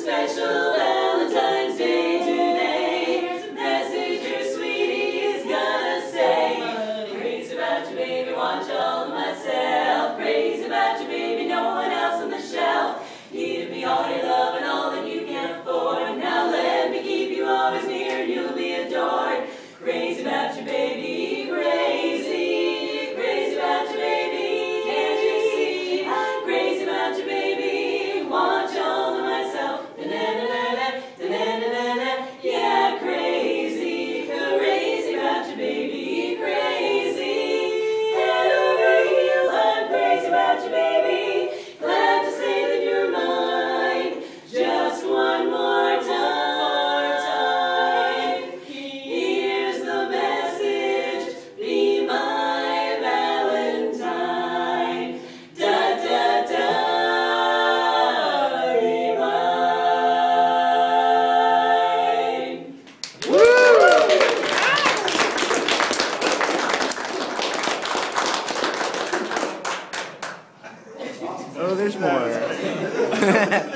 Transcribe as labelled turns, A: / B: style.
A: special Valentine's Day today. Here's a message your sweetie is gonna say. Crazy about you, baby, want you all to myself. Crazy about you, baby, no one else on the shelf. Give me all your love and all that you can afford. Now let me keep you always near and you'll be adored. Crazy about you, baby, crazy. Crazy about you, baby, can't you see? I'm crazy about you, baby, want you all to myself. Da-na-na-na-na, da-na-na-na-na. Yeah, crazy, crazy about you, baby, crazy. Head over heels, I'm crazy about you, baby. Glad to say that you're mine. Just one more time. Here's the message. Be my Valentine. Da da da. Be mine.
B: Oh, there's more.